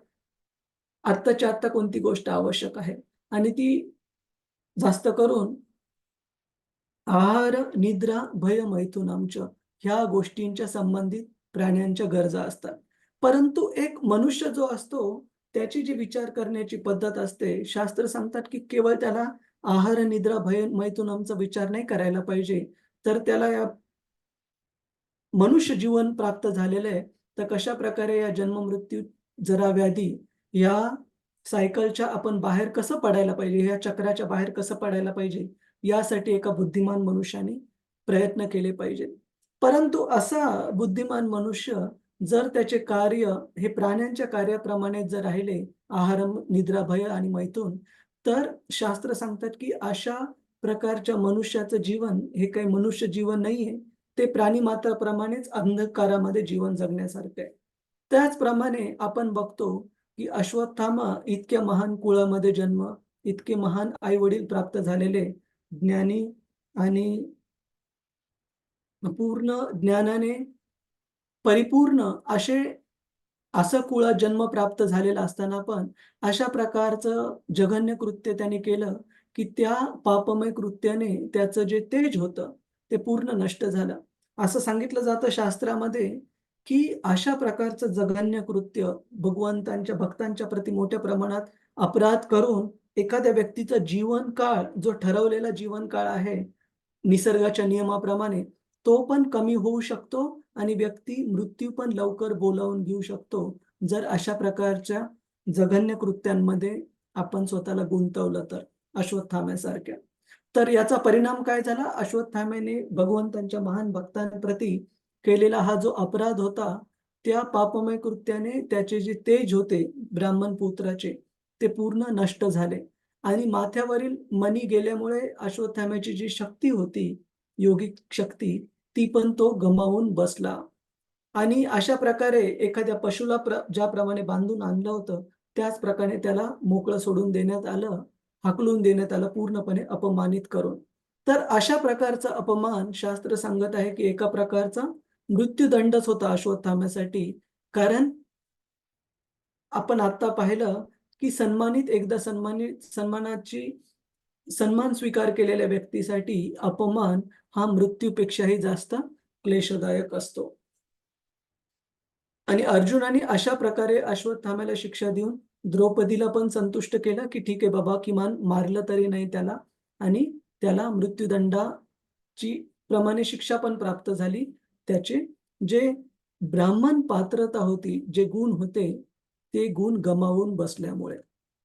आत्ताच्या आत्ता कोणती गोष्ट आवश्यक आहे आणि ती जास्त करून आहार, निद्रा, भय, मैथुनांच्या ह्या गोष्टींच्या संबंधित प्राण्यांच्या गरजा असतात. परंतु एक मनुष्य जो असतो, त्याची जी विचार करण्याची पद्धत असते, शास्त्र सांगतात की केवळ त्याला आहार, निद्रा, भय, मैथुनांचा विचार नाही करायला पाहिजे. तर त्याला या मनुष्य जीवन प्राप्त झालेलं आहे, तर कशाप्रकारे या जन्म-मृत्यू, जरा-व्याधी या सायकलच्या आपण बाहेर कसं पडायला पाहिजे, या चक्राच्या बाहेर कसं पडायला पाहिजे, यासाठी एका बुद्धिमान मनुष्याने प्रयत्न केले पाहिजेत. परंतु असा बुद्धिमान मनुष्य जर त्याचे कार्य हे प्राण्यांच्या कार्याप्रमाणे जर राहिले, आहार, निद्रा, भय आणि मैथुन, तर शास्त्र सांगतात की अशा प्रकारच्या मनुष्याचं जीवन हे काही मनुष्य जीवन नाहीये. ते प्राणिमात्राप्रमाणेच अंधकारामध्ये जीवन जगण्यासारखं आहे. त्याचप्रमाणे आपण बघतो, की अश्वत्थामा इतक्या महान कुळामध्ये जन्म, इतके महान आई-वडील प्राप्त झालेले, ज्ञानी आणि पूर्ण ज्ञानाने परिपूर्ण असं कुळात जन्म प्राप्त झालेला असताना पण अशा प्रकारचं जघन्य कृत्य त्याने केलं, की त्या पापमय कृत्याने त्याचं जे तेज होतं, ते पूर्ण नष्ट झालं. असं सांगितलं जातं शास्त्रामध्ये, की अशा प्रकारचं जघन्य कृत्य भगवंतांच्या भक्तांच्या प्रती मोठ्या प्रमाणात अपराध करून एखाद्या व्यक्तीचा जीवनकाळ, जो ठरवलेला जीवनकाळ आहे, निसर्गाच्या नियमाप्रमाणे, तो पण कमी होऊ शकतो आणि व्यक्ती मृत्यू पण लवकर बोलावून घेऊ शकतो, जर अशा प्रकारच्या जघन्य कृत्यांमध्ये आपण स्वतःला गुंतवलं तर, अश्वत्थाम्यासारख्या. तर याचा परिणाम काय झाला? अश्वत्थाम्याने भगवंतांच्या महान भक्तांप्रती केलेला हा जो अपराध होता, त्या पापमय कृत्याने त्याचे जे तेज होते ब्राह्मण पुत्राचे, ते पूर्ण नष्ट झाले आणि माथ्यावरील मणी गेल्यामुळे अश्वत्थाम्याची जी शक्ती होती, योगिक शक्ती ती पण तो गमावून बसला. आणि अशा प्रकारे एखाद्या पशुला ज्याप्रमाणे बांधून आणलं होतं, त्याच प्रकारे त्याला मोकळं सोडून देण्यात आलं, हाकलून देण्यात आलं पूर्णपणे अपमानित करून. तर अशा प्रकारचा अपमान शास्त्र सांगत आहे, की एका प्रकारचा मृत्यूदंडच होता अश्वत्थाम्यासाठी. कारण आपण आता पाहिलं, की सन्मान स्वीकार केलेल्या व्यक्तीसाठी अपमान हा मृत्यूपेक्षाही जास्त क्लेशदायक असतो. आणि अर्जुनाने अशा प्रकारे अश्वत्थाम्याला शिक्षा देऊन द्रौपदीला पण संतुष्ट केलं, की ठीक आहे बाबा, किमान मारलं तरी नाही त्याला आणि त्याला मृत्यूदंडाची प्रमाणे शिक्षा पण प्राप्त झाली. त्याचे जे ब्राह्मण पात्रता होती, जे गुण होते, ते गुण गमावून बसल्यामुळे.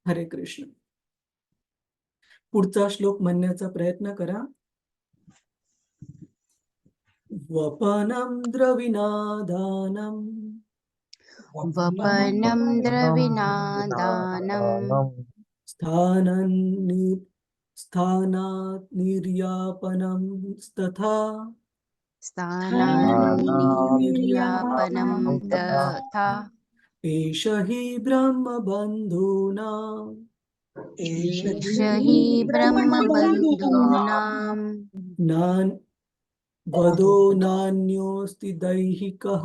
हरे कृष्ण. पुढचा श्लोक म्हणण्याचा प्रयत्न करा. वपनं द्रविणादानं वपनं द्रविणादानं स्थानात् निर्यापनं तथा स्थानान्निर्यापनं तथा एष हि ब्रह्मबन्धूनां एष एष हि ब्रह्मबन्धूनां वधो नान्योऽस्ति दैहिकः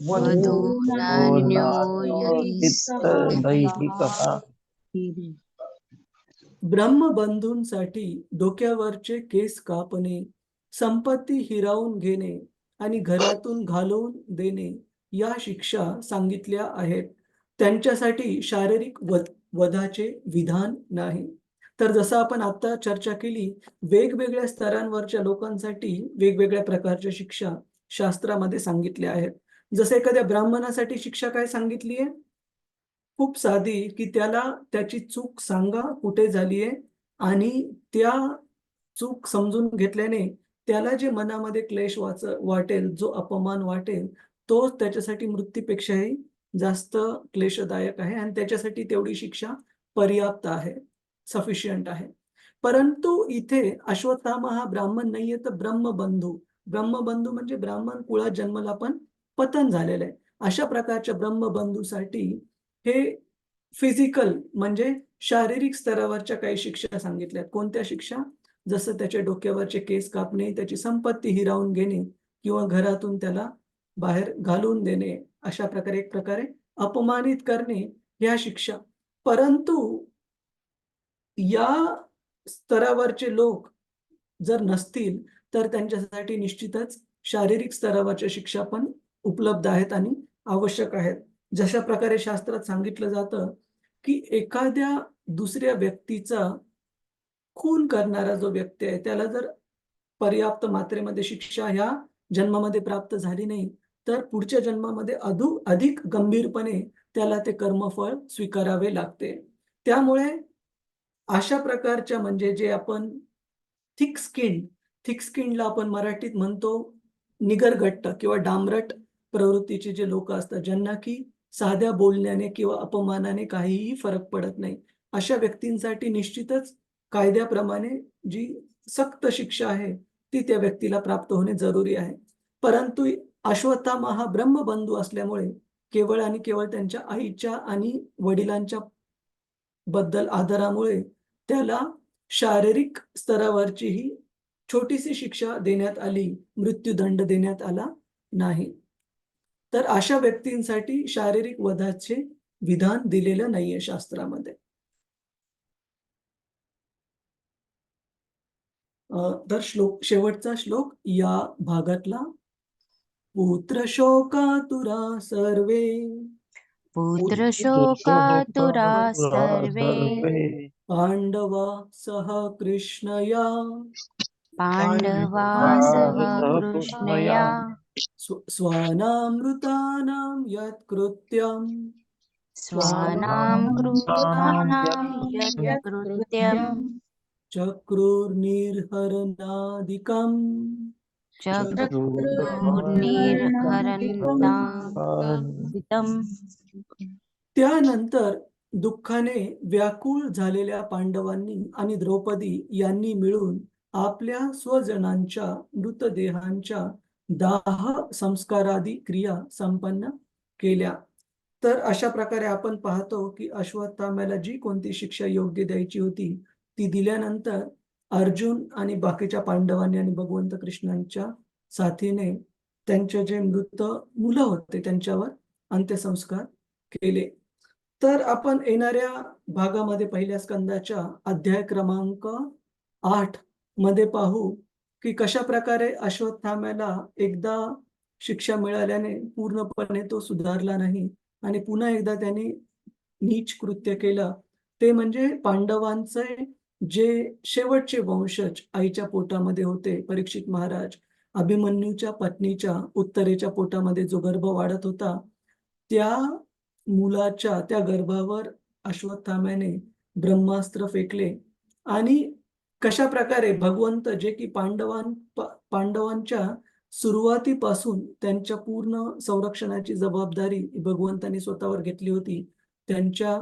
वधो नान्यो यतिस्थितः ब्रह्मबंधूंसाठी डोक्यावरचे केस कापणे, संपत्ती हिरावून घेणे आणि घरातून घालवून देणे या शिक्षा सांगितल्या आहेत. त्यांच्यासाठी शारीरिक वधाचे विधान नाही. तर जसं आपण आता चर्चा केली, वेगवेगळ्या स्तरांवरच्या लोकांसाठी वेगवेगळ्या प्रकारच्या शिक्षा शास्त्रामध्ये सांगितल्या आहेत. जसं एखाद्या ब्राह्मणासाठी शिक्षा काय सांगितली आहे? खूप साधी, की त्याला त्याची चूक सांगा कुठे झालीये आणि त्या चूक समजून घेतल्याने त्याला जे मनामध्ये क्लेश वाटेल, जो अपमान वाटेल, तो त्याच्यासाठी मृत्यूपेक्षाही जास्त क्लेशदायक आहे आणि त्याच्यासाठी तेवढी शिक्षा पर्याप्त आहे, सफिशियंट आहे. परंतु इथे अश्वत्थामा हा ब्राह्मण नाहीये, तर ब्रह्मबंधू. ब्रह्मबंधू म्हणजे ब्राह्मण कुळात जन्माला पण पतन झालेलं आहे. अशा प्रकारच्या ब्रह्मबंधूसाठी हे फिजिकल म्हणजे शारीरिक स्तरावरच्या काही शिक्षा सांगितल्यात. कोणत्या शिक्षा? जसं त्याच्या डोक्यावरचे केस कापणे, त्याची संपत्ती हिरावून घेणे किंवा घरातून त्याला बाहेर घालून देणे, अशा प्रकारे एक प्रकारे अपमानित करणे ह्या शिक्षा. परंतु या स्तरावरचे लोक जर नसतील, तर त्यांच्यासाठी निश्चितच शारीरिक स्तरावरच्या शिक्षा पण उपलब्ध आहेत आणि आवश्यक आहेत. जशा प्रकारे शास्त्रात सांगितलं जातं, की एखाद्या दुसऱ्या व्यक्तीचा खून करणारा जो व्यक्ती आहे, त्याला जर पर्याप्त मात्रेमध्ये शिक्षा ह्या जन्मामध्ये प्राप्त झाली नाही, तर पुढच्या जन्मामध्ये अधिक गंभीरपणे त्याला ते कर्मफळ स्वीकारावे लागते. त्यामुळे अशा प्रकारच्या म्हणजे जे आपण थिक स्किनला आपण मराठीत म्हणतो निगरगट्ट किंवा डांबरट प्रवृत्तीचे जे लोक असतात, ज्यांना की साध्या बोलण्याने किंवा अपमानाने काहीही फरक पडत नाही, अशा व्यक्तींसाठी निश्चितच कायद्याप्रमाणे जी सक्त शिक्षा आहे ती त्या व्यक्तीला प्राप्त होणे जरुरी आहे. परंतु अश्वत्थामा हा ब्रह्मबंधू असल्यामुळे केवळ आणि केवळ त्यांच्या आईच्या आणि वडिलांच्या बद्दल आदरामुळे त्याला शारीरिक स्तरावरची ही छोटीशी शिक्षा देण्यात आली, मृत्यूदंड देण्यात आला नाही. तर अशा व्यक्तींसाठी शारीरिक वधाचे विधान दिलेलं नाहीये शास्त्रामध्ये. तर शेवटचा श्लोक या भागातला. पुत्र शोकातुरा सर्वे पुत्रशोकातुरा सर्वे पांडवा सह कृष्णया पाण्डवा सह कृष्णया स्वानामृतानां यत्कृत्यम् स्वानां कृतानां यत्कृत्यं चक्रुर्निर्हरणादिकम् चक्रुर्निर्हरन्तादितं त्यानंतर दुःखाने व्याकुळ झालेल्या पांडवांनी आणि द्रौपदी यांनी मिळून आपल्या स्वजनांच्या मृतदेहांच्या दाह संस्कारादी क्रिया संपन्न केल्या. तर अशा प्रकारे आपण पाहतो की अश्वत्थाम्याला जी कोणती शिक्षा योग्य द्यायची होती ती दिल्यानंतर अर्जुन आणि बाकीच्या पांडवांनी आणि भगवंत कृष्णांच्या साथीने त्यांचे जे मृत मुलं होते त्यांच्यावर अंत्यसंस्कार केले. तर आपण येणाऱ्या भागामध्ये पहिल्या स्कंदाच्या अध्याय क्रमांक 8 मध्ये पाहू की कशा प्रकारे अश्वत्थाम्याला एकदा शिक्षा मिळाल्याने पूर्णपणे तो सुधारला नाही आणि पुन्हा एकदा त्यांनी नीच कृत्य केलं. ते म्हणजे पांडवांचे जे शेवटचे वंशज आईच्या पोटामध्ये होते, परीक्षित महाराज, अभिमन्यूच्या पत्नीच्या उत्तरेच्या पोटामध्ये जो गर्भ वाढत होता, त्या मुलाच्या त्या गर्भावर अश्वत्थाम्याने ब्रह्मास्त्र फेकले आणि कशा प्रकारे भगवंत जे की पांडवांच्या सुरुवातीपासून त्यांच्या पूर्ण संरक्षणाची जबाबदारी भगवंतांनी स्वतःवर घेतली होती. त्यांच्या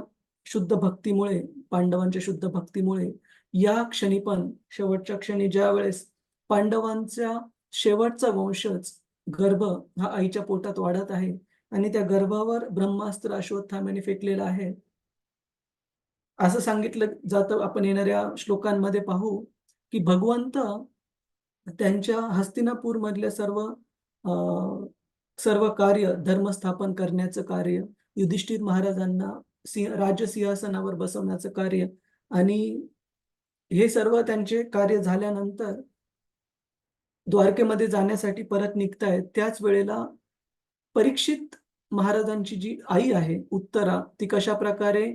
शुद्ध भक्तीमुळे, पांडवांच्या शुद्ध भक्तीमुळे या क्षणी पण शेवटच्या क्षणी ज्यावेळेस पांडवांचा शेवटचा वंशज गर्भ हा आईच्या पोटात वाढत आहे आणि त्या गर्भावर ब्रह्मास्त्र अश्वत्थाम्याने फेकलेलं आहे. असं सांगितलं जातं. आपण येणाऱ्या श्लोकांमध्ये पाहू की भगवंत त्यांच्या हस्तिनापूर मधल्या सर्व कार्य धर्मस्थापन करण्याचं कार्य, युधिष्ठिर महाराजांना राज्य सिंहासनावर बसवण्याचं कार्य आणि हे सर्व त्यांचे कार्य झाल्यानंतर द्वारकेमध्ये जाण्यासाठी परत निघतायत. त्याच वेळेला परीक्षित महाराजांची जी आई आहे उत्तरा, ती कशा प्रकारे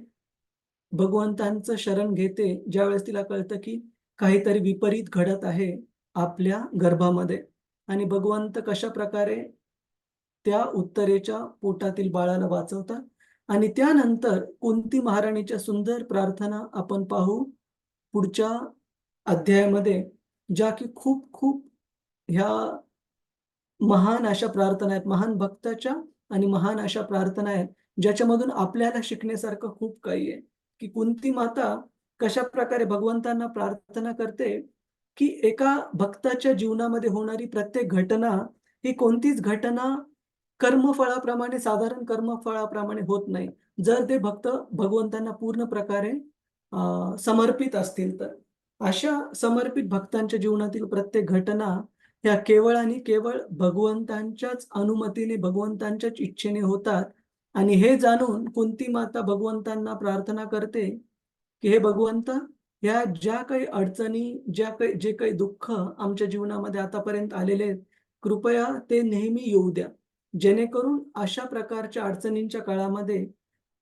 भगवंतांचं शरण घेते ज्यावेळेस तिला कळतं की काहीतरी विपरीत घडत आहे आपल्या गर्भामध्ये आणि भगवंत कशा प्रकारे त्या उत्तरेच्या पोटातील बाळाला वाचवतात आणि त्यानंतर कुंती महाराणीच्या सुंदर प्रार्थना आपण पाहू पुढच्या अध्यायामध्ये, ज्या की खूप खूप ह्या महान अशा प्रार्थना आहेत, महान भक्ताच्या आणि महान अशा प्रार्थना आहेत ज्याच्यामधून आपल्याला शिकण्यासारखं खूप काही आहे की कुंती माता कशा प्रकारे भगवंतांना प्रार्थना करते की एका भक्ताच्या जीवनामध्ये होणारी प्रत्येक घटना ही कोणतीच घटना कर्मफळाप्रमाणे, साधारण कर्मफळाप्रमाणे होत नाही, जर ते भक्त भगवंतांना पूर्ण प्रकारे समर्पित असतील तर. अशा समर्पित भक्तांच्या जीवनातील प्रत्येक घटना ह्या केवळ आणि केवळ भगवंतांच्याच अनुमतीने, भगवंतांच्याच इच्छेने होतात आणि हे जाणून कुंती माता भगवंतांना प्रार्थना करते की हे भगवंत, ह्या ज्या काही अडचणी, जे काही दुःख आमच्या जीवनामध्ये आतापर्यंत आलेले आहेत, कृपया ते नेहमी येऊ द्या, जेणेकरून अशा प्रकारच्या अडचणींच्या काळामध्ये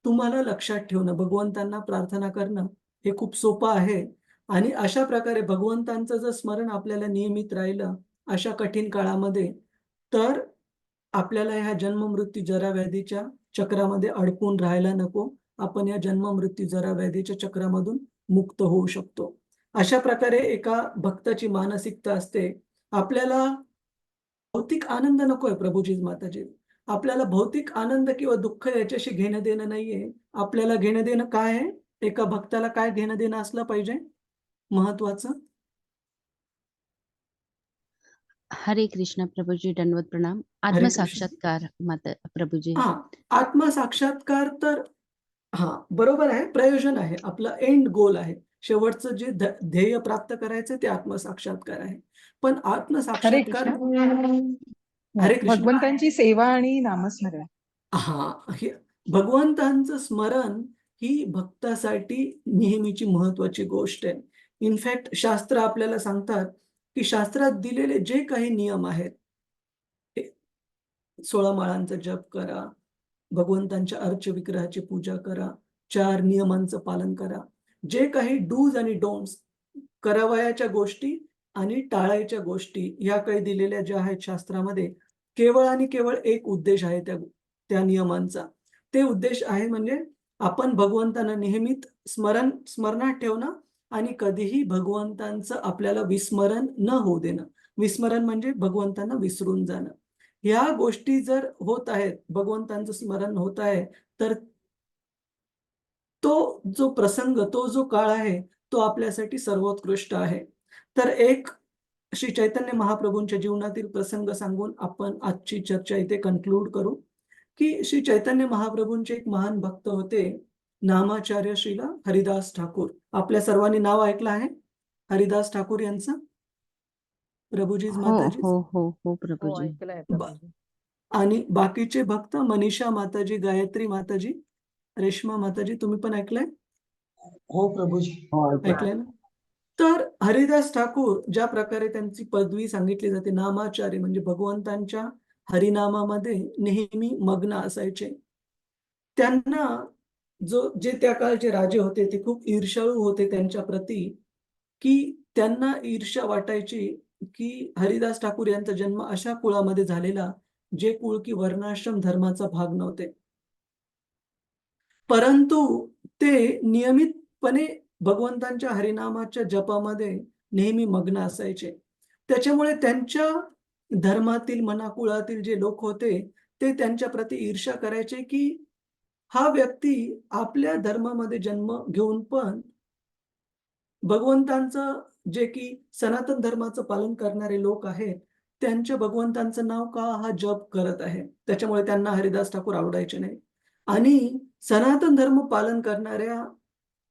तुम्हाला लक्षात ठेवणं, भगवंतांना प्रार्थना करणं हे खूप सोपं आहे आणि अशा प्रकारे भगवंतांचं जर स्मरण आपल्याला नियमित राहिलं अशा कठीण काळामध्ये, तर आपल्याला ह्या जन्म-मृत्यू, जरा-व्याधीच्या चक्रामध्ये अडकून राहायला नको. आपण या जन्म-मृत्यू, जरा-व्याधीच्या चक्रामधून मुक्त होऊ शकतो. अशा प्रकारे एका भक्ताची मानसिकता असते. आपल्याला भौतिक आनंद नकोय प्रभूजी माताजी. आपल्याला भौतिक आनंद किंवा दुःख याच्याशी घेणं देणं नाहीये. आपल्याला घेणं देणं काय आहे? एका भक्ताला काय घेणं देणं असलं पाहिजे महत्वाचं? हरे कृष्ण प्रभुजी, दंडवत प्रणाम. हरे कृष्ण. आत्मसाक्षात्कार माता प्रभुजी. हा, आत्मसाक्षात्कार तर बरोबर आहे, प्रयोजन आहे, आपलं एंड गोल आहे, शेवटचं जे ध्येय प्राप्त करायचं ते आत्मसाक्षात्कार आहे. पण हरे आत्मसाक्षात्कार कृष्ण. हरे कृष्ण. भगवंतांची सेवा आणि नामस्मरण. हे भगवंतांचं स्मरण ही भक्तासाठी नेहमीची महत्वाची गोष्ट आहे. इनफॅक्ट शास्त्र आपल्याला सांगतात की शास्त्रात दिलेले जे काही नियम आहेत, 16 माळांचा जप करा, भगवंतांच्या अर्च विग्रहाची पूजा करा, 4 नियमांचं पालन करा, जे काही डूज आणि डोंट्स, करावयाच्या गोष्टी आणि टाळायच्या गोष्टी या काही दिलेल्या ज्या आहेत शास्त्रामध्ये, केवळ आणि केवळ एक उद्देश आहे त्या नियमांचा. ते उद्देश आहे म्हणजे आपण भगवंतांना नेहमीच स्मरणात ठेवणं आणि कधीही भगवंतांचं आपल्याला विस्मरण न होऊ देणं. विस्मरण म्हणजे भगवंतांना विसरून जाणं. ह्या गोष्टी जर होत आहेत, भगवंतांचं स्मरण होत आहे, तर तो जो प्रसंग, तो जो काळ आहे, तो आपल्यासाठी सर्वोत्कृष्ट आहे. तर एक श्री चैतन्य महाप्रभूंच्या जीवनातील प्रसंग सांगून आपण आजची चर्चा इथे कन्क्लूड करू, की श्री चैतन्य महाप्रभूंचे एक महान भक्त होते, नामाचार्य श्रीला हरिदास ठाकूर. आपल्या सर्वांनी नाव ऐकलं आहे हरिदास ठाकूर यांचं? प्रभूजीच हो माताजीच. हो हो हो हो, प्रभूजी. ऐकलंय बा- प्रभूजी. आणि बाकीचे भक्त मनीषा माताजी, गायत्री माताजी, रेश्मा माताजी, तुम्ही पण ऐकलंय? हो प्रभूजी. ऐकलंय ना? तर हरिदास ठाकूर ज्या प्रकारे त्यांची पदवी सांगितली जाते, नामाचार्य, म्हणजे भगवंतांच्या हरिनामामध्ये नेहमी मग्न असायचे. त्यांना जे त्या काळचे राजे होते ते खूप ईर्ष्याळू होते त्यांच्या प्रती, की त्यांना ईर्ष्या वाटायची की हरिदास ठाकूर यांचा जन्म अशा कुळामध्ये झालेला जे कुळ की वर्णाश्रम धर्माचा भाग नव्हते. परंतु ते नियमितपणे भगवंतांच्या हरिनामाच्या जपामध्ये नेहमी मग्न असायचे. त्याच्यामुळे त्यांच्या धर्मातील म्हणा, कुळातील जे लोक होते ते त्यांच्या प्रती ईर्ष्या करायचे, की हा व्यक्ती आपल्या धर्मामध्ये जन्म घेऊन पण भगवंतांचं, जे की सनातन धर्माचं पालन करणारे लोक आहेत, त्यांच्या भगवंतांचं नाव का हा जप करत आहे. त्याच्यामुळे त्यांना हरिदास ठाकूर आवडायचे नाही. आणि सनातन धर्म पालन करणाऱ्या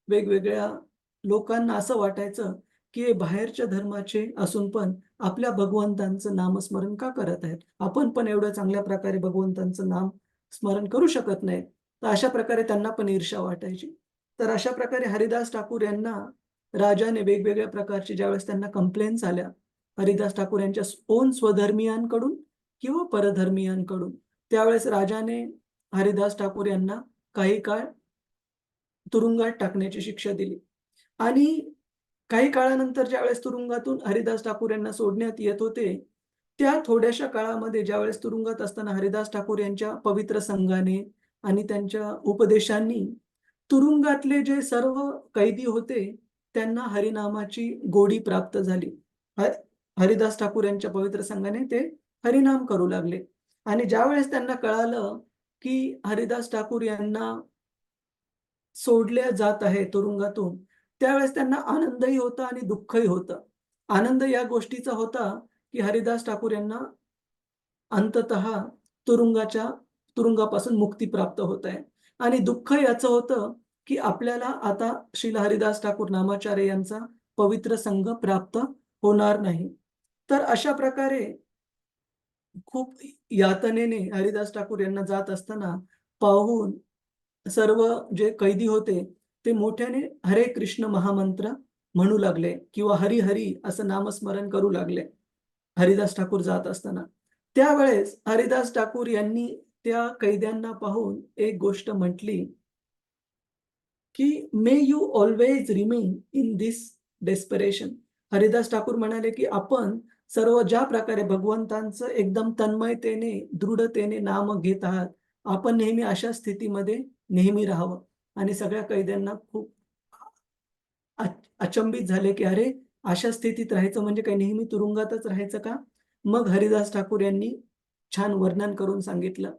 वेगवेगळ्या लोकांना असं वाटायचं, की हे बाहेरच्या धर्माचे असून पण आपल्या भगवंतांचं नामस्मरण का करत आहेत? आपण पण एवढ्या चांगल्या प्रकारे भगवंतांचं नाम स्मरण करू शकत नाही. तर अशा प्रकारे त्यांना पण ईर्ष्या वाटायची. तर अशा प्रकारे हरिदास ठाकूर यांना राजाने वेगवेगळ्या प्रकारचे ज्यावेळेस त्यांना कंप्लेंट्स आल्या, हरिदास ठाकूर यांच्या ओन स्वधर्मीयांकडून किंवा परधर्मीयांकडून, त्यावेळेस राजाने हरिदास ठाकूर यांना काही काळ तुरुंगात टाकण्याची शिक्षा दिली. आणि काही काळानंतर ज्यावेळेस तुरुंगातून हरिदास ठाकूर यांना सोडण्यात येत होते, त्या थोड्याशा काळामध्ये ज्यावेळेस तुरुंगात असताना हरिदास ठाकूर यांच्या पवित्र संघाने आणि त्यांच्या उपदेशांनी तुरुंगातले जे सर्व कैदी होते त्यांना हरिनामाची गोडी प्राप्त झाली. हरिदास ठाकूर यांच्या पवित्र संघाने ते हरिनाम करू लागले. आणि ज्यावेळेस त्यांना कळालं की हरिदास ठाकूर यांना सोडल्या जात आहे तुरुंगातून, त्यावेळेस त्यांना आनंदही होता आणि दुःखही होतं. आनंद या गोष्टीचा होता की हरिदास ठाकूर यांना अंततः तुरुंगापासून मुक्ती प्राप्त होत आहे. आणि दुःख याचं होतं की आपल्याला आता श्रील हरिदास ठाकूर नामाचार्य यांचा पवित्र संघ प्राप्त होणार नाही. तर अशा प्रकारे खूप यातनेने हरिदास ठाकूर यांना जात असताना पाहून सर्व जे कैदी होते ते मोठ्याने हरे कृष्ण महामंत्र म्हणू लागले किंवा हरी हरी असं नामस्मरण करू लागले हरिदास ठाकूर जात असताना. त्यावेळेस हरिदास ठाकूर यांनी त्या कैद्यांना पाहून एक गोष्ट म्हटली की may you always remain in this desperation. Haridas Thakur म्हणाले की आपण सर्व ज्या प्रकारे भगवंतांचं एकदम तन्मयतेने, दृढतेने नाम घेत आहात, आपण नेहमी अशा स्थितीमध्ये नेहमी राहावं. आणि सगळ्या कैद्यांना खूप अचंबित झाले की अरे, अशा स्थितीत राहायचं म्हणजे काय, नेहमी तुरुंगातच राहायचं का? मग हरिदास ठाकूर यांनी छान वर्णन करून सांगितलं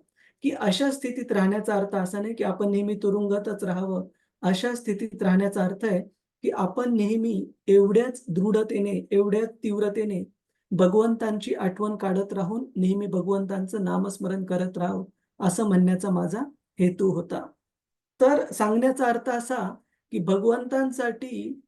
की अशा स्थितीत राहण्याचा अर्थ असा नाही की आपण नेहमी तुरुंगातच राहावं. अशा स्थितीत राहण्याचा अर्थ आहे की आपण नेहमी एवढ्याच दृढतेने, एवढ्याच तीव्रतेने भगवंतांची आठवण काढत राहून नेहमी भगवंतांचं नामस्मरण करत राहावं, असं म्हणण्याचा माझा हेतू होता. तर सांगण्याचा अर्थ असा की भगवंतांसाठी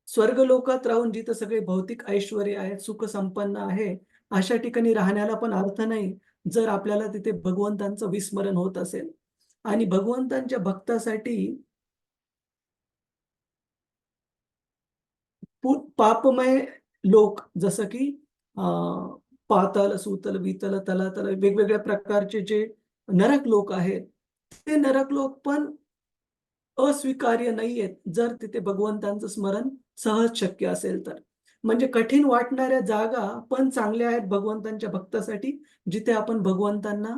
स्वर्गलोकात राहून जिथं सगळे भौतिक ऐश्वर्य आहे, सुख संपन्न आहे, अशा ठिकाणी राहण्याला पण अर्थ नाही जर आपल्याला तिथे भगवंतांचं विस्मरण होत असेल. आणि भगवंतांच्या भक्तासाठी पापमय लोक, जसं की पाताल, सुतल, वितल, तलातल, वेगवेगळ्या प्रकारचे जे नरक लोक आहेत, ते नरक लोक पण अस्वीकार्य नाहीयेत जर तिथे भगवंतांचं स्मरण सहज शक्य असेल तर. म्हणजे कठीण वाटणाऱ्या जागा पण चांगल्या आहेत भगवंतांच्या भक्तासाठी, जिथे आपण भगवंतांना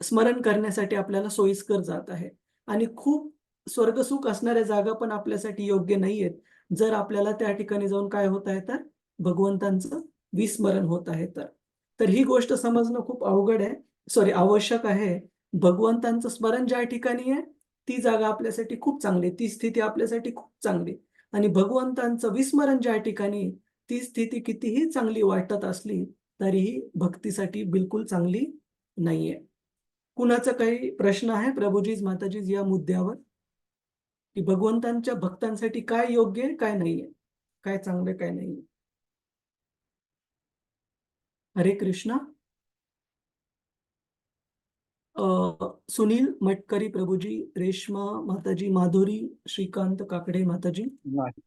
स्मरण करण्यासाठी आपल्याला सोयीस्कर जात आहे. आणि खूप स्वर्गसुख असणाऱ्या जागा पण आपल्यासाठी योग्य नाहीयेत जर आपल्याला त्या ठिकाणी जाऊन काय होत आहे, तर भगवंतांचं विस्मरण होत आहे. तर ही गोष्ट समजणं खूप अवघड आहे, आवश्यक आहे. भगवंतांचं स्मरण ज्या ठिकाणी आहे ती जागा आपल्यासाठी खूप चांगली, ती स्थिती आपल्यासाठी खूप चांगली. आणि भगवंतांचं विस्मरण ज्या ठिकाणी, ती स्थिती कितीही चांगली वाटत असली तरीही भक्तीसाठी बिलकुल चांगली नाहीये. कुणाचा काही प्रश्न आहे प्रभुजीज माताजीज या मुद्द्यावर, की भगवंतांच्या भक्तांसाठी काय योग्य आहे, काय नाहीये, काय चांगलं, काय नाहीये? हरे कृष्णा. सुनील मटकरी प्रभुजी, रेश्मा माताजी, माधुरी, श्रीकांत काकडे माताजी. नाही.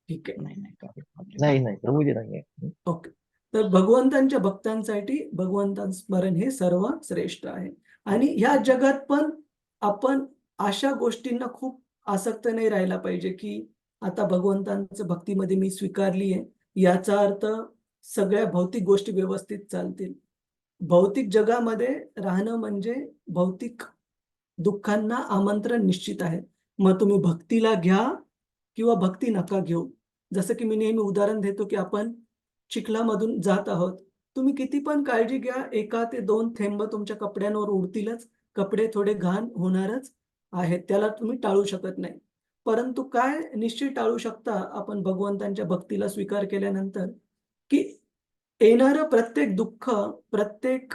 ठीक आहे. नाही प्रभूजी नाहीये. ओके. तर भगवंतांच्या भक्तांसाठी भगवंतांचं स्मरण हे सर्व श्रेष्ठ आहे. आणि ह्या जगात पण आपण अशा गोष्टींना खूप आसक्त नाही राहायला पाहिजे, की आता भगवंतांचं भक्तीमध्ये मी स्वीकारली आहे, याचा अर्थ सगळ्या भौतिक गोष्टी व्यवस्थित चालतील. भौतिक जगामध्ये राहणं म्हणजे भौतिक दुःखांना आमंत्रण निश्चित आहे. मग तुम्ही भक्तीला घ्या किंवा भक्ती नका घेऊ. जसं की मी नेहमी उदाहरण देतो, की आपण चिखलामधून जात आहोत. तुम्ही किती पण काळजी घ्या, 1 ते 2 थेंब तुमच्या कपड्यांवर उडतीलच. कपडे थोडे घाण होणारच आहेत. त्याला तुम्ही टाळू शकत नाही. परंतु काय निश्चित टाळू शकता आपण भगवंतांच्या भक्तीला स्वीकार केल्यानंतर, की येणारं प्रत्येक दुःख, प्रत्येक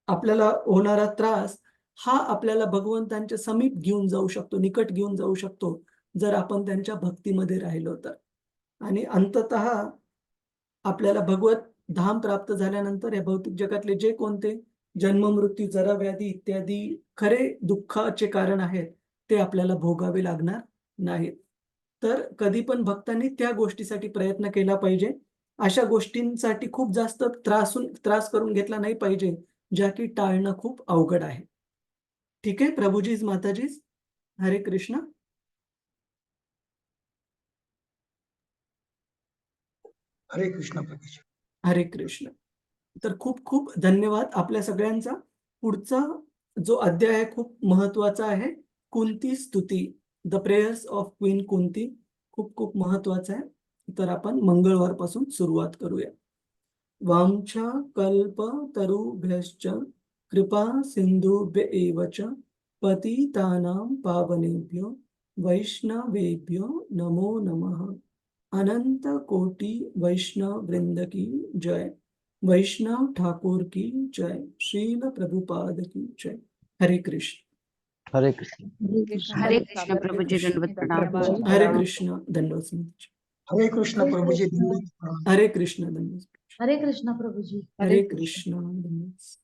आपल्याला होणारा त्रास हा आपल्याला भगवंतांच्या समीप घेऊन जाऊ शकतो, निकट घेऊन जाऊ शकतो, जर आपण त्यांच्या भक्तीमध्ये राहिलो तर. आणि अंततः आपल्याला भगवत धाम प्राप्त झाल्यानंतर या भौतिक जगातले जे कोणते जन्म, मृत्यू, जरा, व्याधी इत्यादी खरे दुःखाचे कारण आहेत, ते आपल्याला भोगावे लागणार नाहीत. तर कधी पण भक्तांनी त्या गोष्टीसाठी प्रयत्न केला पाहिजे. अशा गोष्टींसाठी खूप जास्त त्रास करून घेतला नाही पाहिजे, ज्या की टाळणं खूप अवघड आहे. ठीक आहे प्रभुजीज, माताजीज. हरे कृष्ण. हरे कृष्ण प्रभुजी. हरे कृष्ण. तर खूप खूप धन्यवाद आपल्या सगळ्यांचा. पुढचा जो अध्याय आहे खूप महत्वाचा आहे. कुंती स्तुती, the prayers of queen Kunti. खूप खूप महत्वाचा आहे. तर आपण मंगळवारपासून सुरुवात करूया. वांछा कल्पतरुभ्यश्च कृपा सिंधुभ्य एव च पतितानां पावनेभ्यो वैष्णवेभ्यो नमो नमः. अनंत कोटि वैष्णव वृंद की जय. वैष्णव ठाकुर की जय. श्रील प्रभुपाद की जय. हरे कृष्ण. हरे कृष्ण. हरे कृष्ण प्रभुजी, दंडवत प्रणाम. हरे कृष्ण. धन्यवाद. हरे कृष्ण प्रभुजी. धन्यवाद. हरे कृष्ण. धन्यवाद. हरे कृष्ण प्रभुजी. हरे कृष्ण. धन्यवाद.